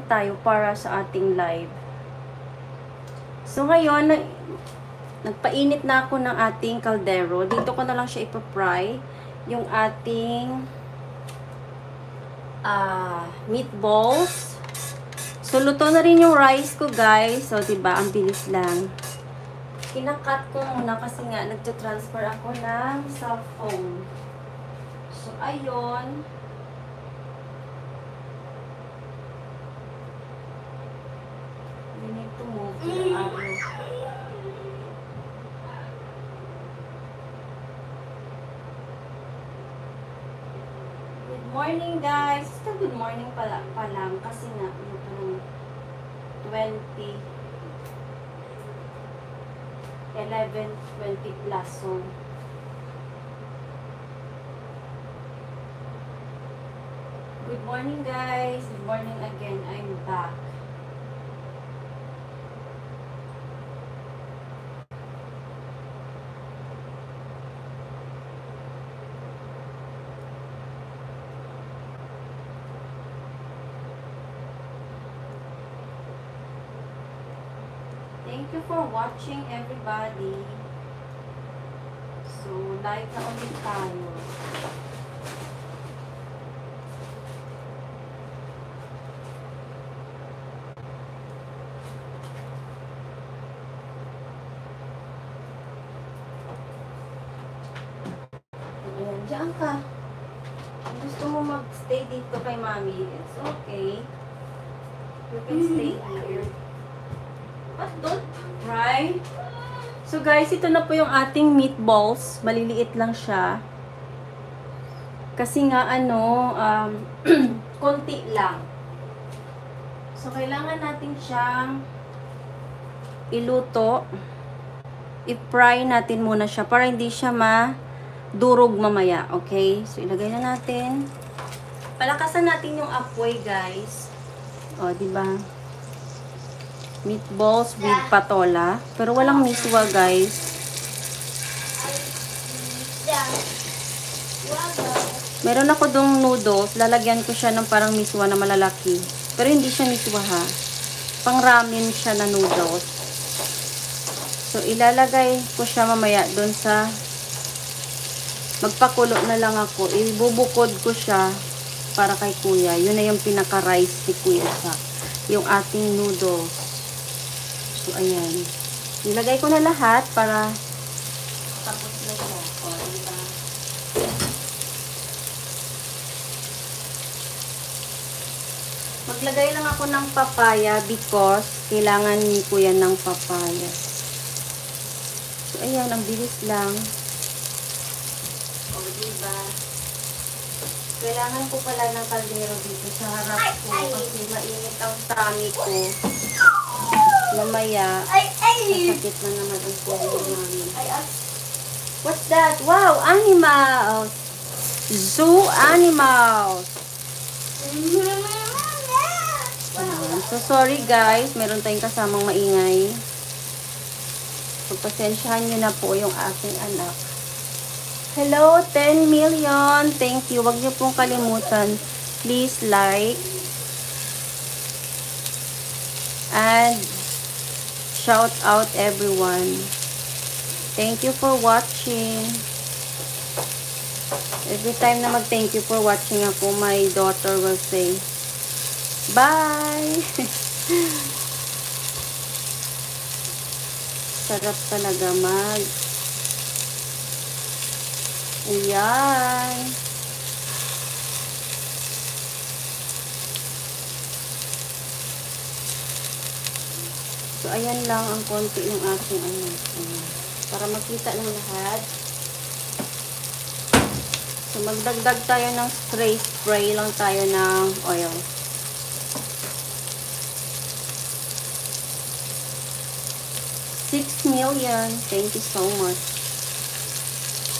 tayo para sa ating live. So ngayon, nagpainit na ako ng ating kaldero. Dito ko na lang siya ipapry. Yung ating meatballs. So, luto na rin yung rice ko, guys. So, diba, ang bilis lang. Kinakat ko muna kasi nga, nagtatransfer ako ng cellphone. So, ayun. We need to move the arrow. Good morning, guys. Still good morning pa lang kasi nga, 11:20 plus. So, good morning, guys. Good morning again. I'm back. Thank you for watching, everybody. So, live na ulit tayo. Ayan, diyan ka. Kung gusto mo mag-stay dito kay Mami, it's okay. You can stay here. But don't cry. So guys, ito na po yung ating meatballs. Maliliit lang siya. Kasi nga konti lang. So kailangan natin siyang iluto. I-fry natin muna siya para hindi siya madurog mamaya. Okay? So ilagay na natin. Palakasan natin yung apoy, guys. O, diba? Meatballs with patola. Pero walang miswa, guys. Meron ako dong noodles. Lalagyan ko siya ng parang miswa na malalaki. Pero hindi siya miswa, ha. Pang ramen siya na noodles. So, ilalagay ko siya mamaya doon sa magpakulo na lang ako. Ibubukod ko siya para kay kuya. Yun na yung pinaka-rice ni kuya sa yung ating noodles. So, ayan. Nilagay ko na lahat para tapos na siya. O, diba? Maglagay lang ako ng papaya because kailangan ni kuya ng papaya. So, ayan. Ang bilis lang. O, diba? Kailangan ko pala ng kaldero dito sa harap ko kasi mainit ang tummy ko. Mamaya, masakit na naman ang puso namin. What's that? Wow, animals! Zoo animals! I'm so sorry, guys. Meron tayong kasamang maingay. Pagpasensyahan nyo na po yung aking anak. Hello, 10 million. Thank you. Huwag nyo pong kalimutan. Please like and shout out everyone. Thank you for watching. Every time na mag-thank you for watching ako, my daughter will say, bye! Sarap talaga Ayan. So, ayan lang ang konti ng ating para makita ng lahat. So, magdagdag tayo ng spray lang tayo ng oil. $6 million. Thank you so much.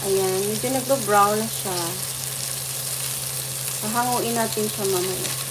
Ayan, medyo nagbo-brown na siya. Hahanguin natin siya mamaya.